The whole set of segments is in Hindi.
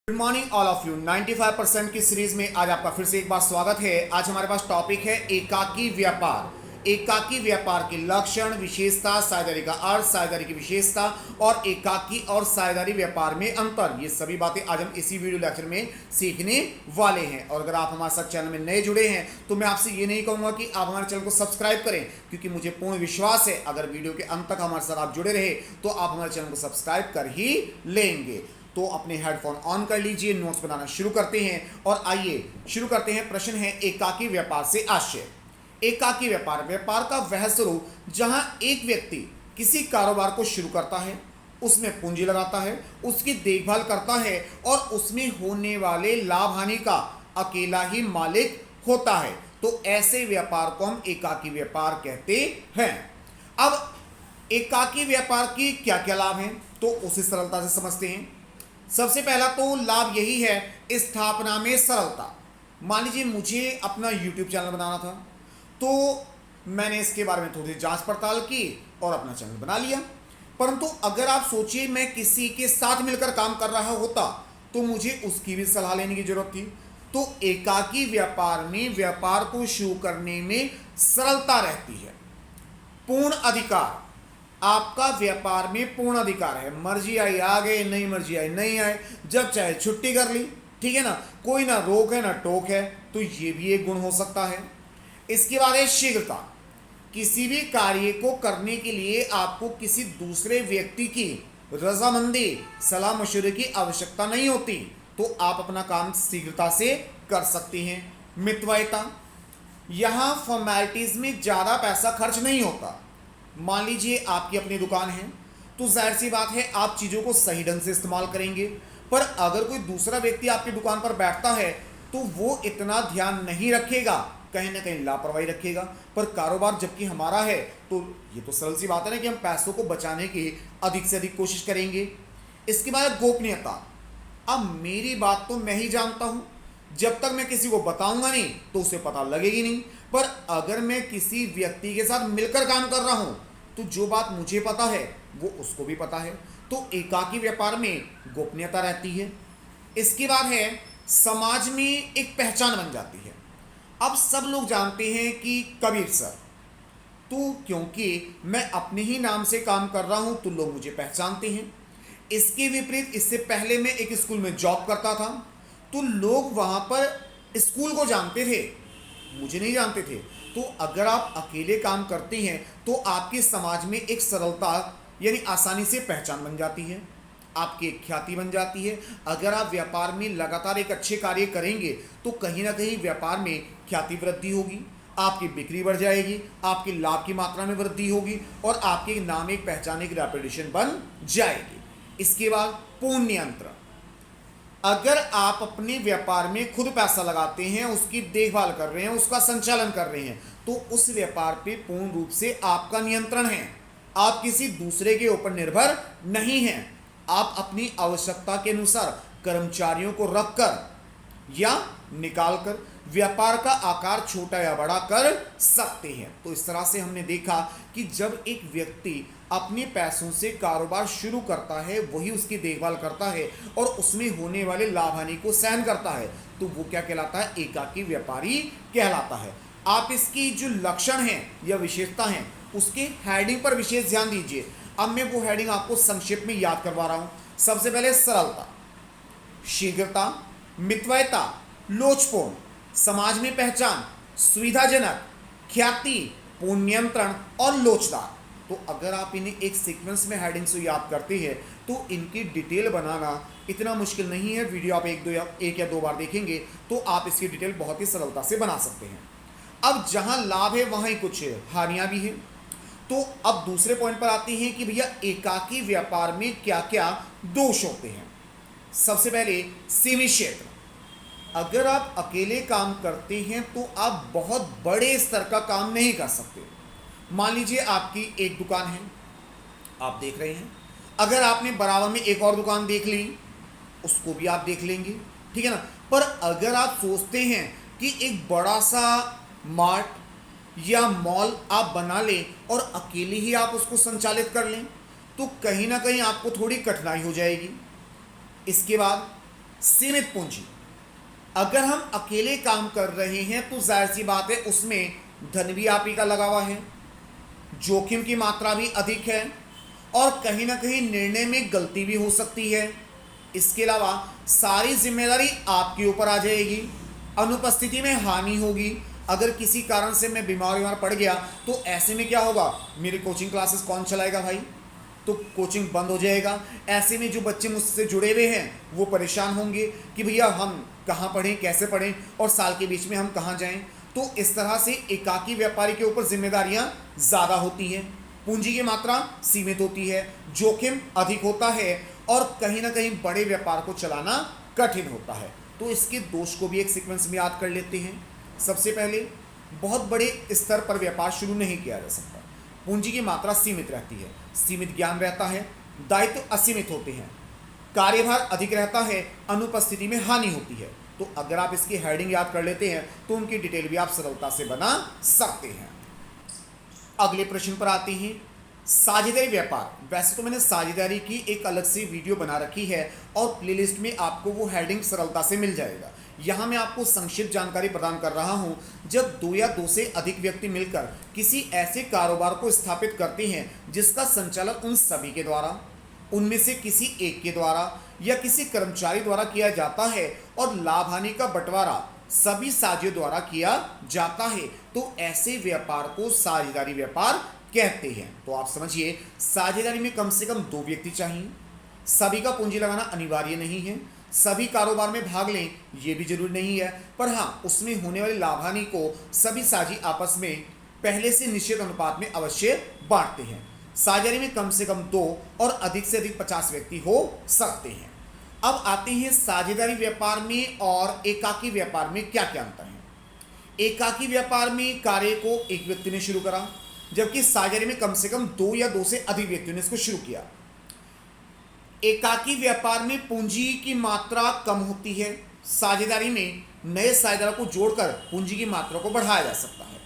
Good morning all of you. 95% की सीरीज में आज आपका फिर से एक बार स्वागत है। आज हमारे पास टॉपिक है एकाकी व्यापार। एकाकी व्यापार के लक्षण, विशेषता, साझेदारी का अर्थ, साझेदारी की विशेषता और एकाकी और साझेदारी व्यापार में अंतर, ये सभी बातें आज हम इसी वीडियो लेक्चर में सीखने वाले हैं। और अगर आप हमारे साथ चैनल में नए जुड़े हैं तो मैं आपसे ये नहीं कहूँगा कि आप हमारे चैनल को सब्सक्राइब करें, क्योंकि मुझे पूर्ण विश्वास है अगर वीडियो के अंत तक हमारे साथ आप जुड़े रहे तो आप हमारे चैनल को सब्सक्राइब कर ही लेंगे। तो अपने हेडफोन ऑन कर लीजिए, नोट्स बनाना शुरू करते हैं और आइए शुरू करते हैं। प्रश्न है एकाकी व्यापार से आशय। एकाकी व्यापार व्यापार का वह स्वरूप जहां एक व्यक्ति किसी कारोबार को शुरू करता है, उसमें पूंजी लगाता है, उसकी देखभाल करता है और उसमें होने वाले लाभ हानि का अकेला ही मालिक होता है। तो ऐसे व्यापार को हम एकाकी व्यापार कहते हैं। अब एकाकी व्यापार की क्या क्या लाभ हैं तो उसे सरलता से समझते हैं। सबसे पहला तो लाभ यही है स्थापना में सरलता। मान लीजिए मुझे अपना YouTube चैनल बनाना था, तो मैंने इसके बारे में थोड़ी जांच पड़ताल की और अपना चैनल बना लिया। परंतु अगर आप सोचिए मैं किसी के साथ मिलकर काम कर रहा होता तो मुझे उसकी भी सलाह लेने की जरूरत थी। तो एकाकी व्यापार में व्यापार को शुरू करने में सरलता रहती है। पूर्ण अधिकार, आपका व्यापार में पूर्ण अधिकार है। मर्जी आई आ गए, नहीं मर्जी आई नहीं आए, जब चाहे छुट्टी कर ली, ठीक है ना। कोई ना रोक है ना टोक है, तो ये भी एक गुण हो सकता है। इसके बाद है शीघ्रता। किसी भी कार्य को करने के लिए आपको किसी दूसरे व्यक्ति की रजामंदी, सलाह मशवरे की आवश्यकता नहीं होती, तो आप अपना काम शीघ्रता से कर सकते हैं। मितव्ययता, यहां फॉर्मेलिटीज में ज्यादा पैसा खर्च नहीं होता। मान लीजिए आपकी अपनी दुकान है तो जाहिर सी बात है आप चीज़ों को सही ढंग से इस्तेमाल करेंगे। पर अगर कोई दूसरा व्यक्ति आपकी दुकान पर बैठता है तो वो इतना ध्यान नहीं रखेगा, कहीं ना कहीं लापरवाही रखेगा। पर कारोबार जबकि हमारा है तो ये तो सरल सी बात है ना कि हम पैसों को बचाने की अधिक से अधिक कोशिश करेंगे। इसके बाद गोपनीयता। अब मेरी बात तो मैं ही जानता हूँ, जब तक मैं किसी को बताऊंगा नहीं तो उसे पता लगेगी नहीं। पर अगर मैं किसी व्यक्ति के साथ मिलकर काम कर रहा हूं तो जो बात मुझे पता है वो उसको भी पता है। तो एकाकी व्यापार में गोपनीयता रहती है। इसके बाद है समाज में एक पहचान बन जाती है। अब सब लोग जानते हैं कि कबीर सर, तो क्योंकि मैं अपने ही नाम से काम कर रहा हूं तो लोग मुझे पहचानते हैं। इसके विपरीत इससे पहले मैं एक स्कूल में जॉब करता था तो लोग वहां पर स्कूल को जानते थे, मुझे नहीं जानते थे। तो अगर आप अकेले काम करते हैं तो आपके समाज में एक सरलता यानी आसानी से पहचान बन जाती है, आपकी एक ख्याति बन जाती है। अगर आप व्यापार में लगातार एक अच्छे कार्य करेंगे तो कहीं ना कहीं व्यापार में ख्याति वृद्धि होगी, आपकी बिक्री बढ़ जाएगी, आपकी लाभ की मात्रा में वृद्धि होगी और आपके नाम एक पहचाने की रेपुटेशन बन जाएगी। इसके बाद पूर्ण नियंत्रण। अगर आप अपने व्यापार में खुद पैसा लगाते हैं, उसकी देखभाल कर रहे हैं, उसका संचालन कर रहे हैं, तो उस व्यापार पे पूर्ण रूप से आपका नियंत्रण है। आप किसी दूसरे के ऊपर निर्भर नहीं हैं। आप अपनी आवश्यकता के अनुसार कर्मचारियों को रखकर या निकालकर व्यापार का आकार छोटा या बड़ा कर सकते हैं। तो इस तरह से हमने देखा कि जब एक व्यक्ति अपने पैसों से कारोबार शुरू करता है, वही उसकी देखभाल करता है और उसमें होने वाले लाभ हानि को सहन करता है, तो वो क्या कहलाता है? एकाकी व्यापारी कहलाता है। आप इसकी जो लक्षण हैं या विशेषता हैं उसके हेडिंग पर विशेष ध्यान दीजिए। अब मैं वो हेडिंग आपको संक्षेप में याद करवा रहा हूं। सबसे पहले सरलता, शीघ्रता, मितव्ययता, लोचपोन, समाज में पहचान, सुविधाजनक, ख्याति, पूर्ण नियंत्रण और लोचदार। तो अगर आप इन्हें एक सीक्वेंस में हेडिंग से याद करते हैं तो इनकी डिटेल बनाना इतना मुश्किल नहीं है। वीडियो आप एक या दो बार देखेंगे तो आप इसकी डिटेल बहुत ही सरलता से बना सकते हैं। अब जहां लाभ है वहां ही कुछ हानियां भी हैं। तो अब दूसरे पॉइंट पर आते हैं कि भैया एकाकी व्यापार में क्या क्या दोष होते हैं। सबसे पहले सीमित क्षेत्र। अगर आप अकेले काम करते हैं तो आप बहुत बड़े स्तर का काम नहीं कर सकते। मान लीजिए आपकी एक दुकान है, आप देख रहे हैं, अगर आपने बराबर में एक और दुकान देख ली उसको भी आप देख लेंगे, ठीक है ना। पर अगर आप सोचते हैं कि एक बड़ा सा मार्ट या मॉल आप बना लें और अकेले ही आप उसको संचालित कर लें तो कहीं ना कहीं आपको थोड़ी कठिनाई हो जाएगी। इसके बाद सीमित पूंजी। अगर हम अकेले काम कर रहे हैं तो जाहिर सी बात है उसमें धन भी आप ही का लगा हुआ है, जोखिम की मात्रा भी अधिक है और कहीं ना कहीं निर्णय में गलती भी हो सकती है। इसके अलावा सारी जिम्मेदारी आपके ऊपर आ जाएगी, अनुपस्थिति में हानि होगी। अगर किसी कारण से मैं बीमार पड़ गया तो ऐसे में क्या होगा, मेरी कोचिंग क्लासेस कौन चलाएगा भाई, तो कोचिंग बंद हो जाएगा। ऐसे में जो बच्चे मुझसे जुड़े हुए हैं वो परेशान होंगे कि भैया हम कहाँ पढ़ें, कैसे पढ़ें और साल के बीच में हम कहाँ जाएं। तो इस तरह से एकाकी व्यापारी के ऊपर जिम्मेदारियां ज़्यादा होती हैं, पूंजी की मात्रा सीमित होती है, जोखिम अधिक होता है और कहीं ना कहीं बड़े व्यापार को चलाना कठिन होता है। तो इसके दोष को भी एक सीक्वेंस में याद कर लेते हैं। सबसे पहले, बहुत बड़े स्तर पर व्यापार शुरू नहीं किया जा सकता, पूंजी की मात्रा सीमित रहती है, सीमित ज्ञान रहता है, दायित्व असीमित होते हैं, कार्यभार अधिक रहता है, अनुपस्थिति में हानि होती है। तो अगर आप इसकी हेडिंग याद कर लेते हैं तो उनकी डिटेल भी आप सरलता से बना सकते हैं। अगले प्रश्न पर आते हैं, साझेदारी व्यापार। वैसे तो मैंने साझेदारी की एक अलग से वीडियो बना रखी है और प्लेलिस्ट में आपको वो हेडिंग सरलता से मिल जाएगा। यहाँ मैं आपको संक्षिप्त जानकारी प्रदान कर रहा हूँ। जब दो या दो से अधिक व्यक्ति मिलकर किसी ऐसे कारोबार को स्थापित करते हैं जिसका संचालन उन सभी के द्वारा, उनमें से किसी एक के द्वारा या किसी कर्मचारी द्वारा किया जाता है और लाभ हानि का बंटवारा सभी साझियों द्वारा किया जाता है, तो ऐसे व्यापार को साझेदारी व्यापार कहते हैं। तो आप समझिए, साझेदारी में कम से कम दो व्यक्ति चाहिए, सभी का पूंजी लगाना अनिवार्य नहीं है, सभी कारोबार में भाग लें ये भी जरूरी नहीं है, पर हाँ उसमें होने वाली लाभ हानि को सभी साझी आपस में पहले से निश्चित अनुपात में अवश्य बांटते हैं। साझेदारी में कम से कम 2 और अधिक से अधिक 50 व्यक्ति हो सकते हैं। अब आते हैं साझेदारी व्यापार में और एकाकी व्यापार में क्या क्या अंतर है। एकाकी व्यापार में कार्य को एक व्यक्ति ने शुरू करा, जबकि साझेदारी में कम से कम 2 या 2 से अधिक व्यक्तियों ने इसको शुरू किया। एकाकी व्यापार में पूंजी की मात्रा कम होती है, साझेदारी में नए साझेदारों को जोड़कर पूंजी की मात्रा को बढ़ाया जा सकता है।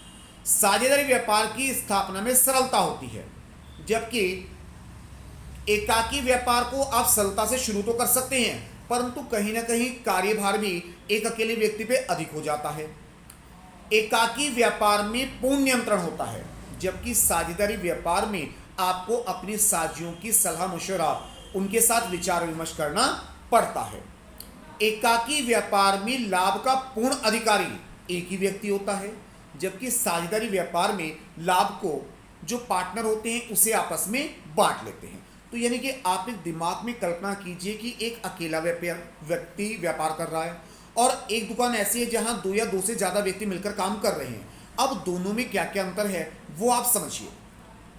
साझेदारी व्यापार की स्थापना में सरलता होती है, जबकि एकाकी व्यापार को आप सरलता से शुरू तो कर सकते हैं, परंतु कहीं ना कहीं कार्यभार भी एक अकेले व्यक्ति पे अधिक हो जाता है। एकाकी व्यापार में पूर्ण नियंत्रण होता है, जबकि साझेदारी व्यापार में आपको अपने साझियों की सलाह मशवरा, उनके साथ विचार विमर्श करना पड़ता है। एकाकी व्यापार में लाभ का पूर्ण अधिकारी एक ही व्यक्ति होता है, जबकि साझेदारी व्यापार में लाभ को जो पार्टनर होते हैं उसे आपस में बांट लेते हैं। तो यानी कि आप एक दिमाग में कल्पना कीजिए कि एक अकेला व्यक्ति व्यापार कर रहा है और एक दुकान ऐसी है जहां 2 या 2 से ज़्यादा व्यक्ति मिलकर काम कर रहे हैं। अब दोनों में क्या क्या अंतर है वो आप समझिए।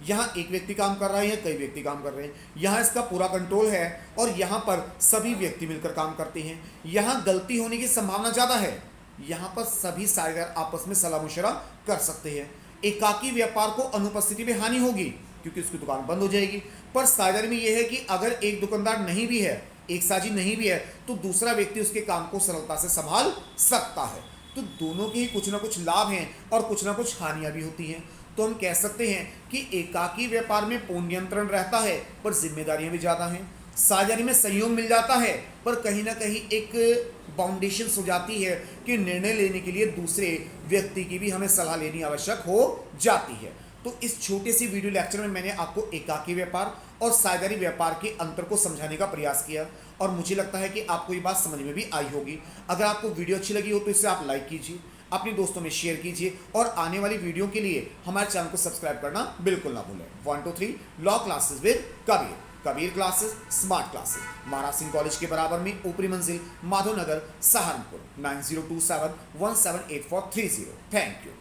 यहाँ एक व्यक्ति काम कर रहा है या कई व्यक्ति काम कर रहे हैं, यहाँ इसका पूरा कंट्रोल है और यहाँ पर सभी व्यक्ति मिलकर काम करते हैं। यहाँ गलती होने की संभावना ज़्यादा है, यहाँ पर सभी साझेदार आपस में सलाह मशवरा कर सकते हैं। एकाकी व्यापार को अनुपस्थिति में हानि होगी क्योंकि उसकी दुकान बंद हो जाएगी, पर साझेदारी में यह है कि अगर एक दुकानदार नहीं भी है, एक साझी नहीं भी है, तो दूसरा व्यक्ति उसके काम को सरलता से संभाल सकता है। तो दोनों के ही कुछ ना कुछ लाभ हैं और कुछ ना कुछ हानियां भी होती हैं। तो हम कह सकते हैं कि एकाकी व्यापार में पूर्ण नियंत्रण रहता है पर जिम्मेदारियां भी ज़्यादा हैं। साझेदारी में सहयोग मिल जाता है पर कहीं ना कहीं एक बाउंडेशन हो जाती है कि निर्णय लेने के लिए दूसरे व्यक्ति की भी हमें सलाह लेनी आवश्यक हो जाती है। तो इस छोटे सी वीडियो लेक्चर में मैंने आपको एकाकी व्यापार और साझेदारी व्यापार के अंतर को समझाने का प्रयास किया और मुझे लगता है कि आपको ये बात समझ में भी आई होगी। अगर आपको वीडियो अच्छी लगी हो तो इसे आप लाइक कीजिए, अपने दोस्तों में शेयर कीजिए और आने वाली वीडियो के लिए हमारे चैनल को सब्सक्राइब करना बिल्कुल ना भूलें। 1 2 3 law classes with Kabir classes, smart classes, Maharaj Singh college के बराबर में, ऊपरी मंजिल, माधव नगर, सहारनपुर, 9027178430। Thank you.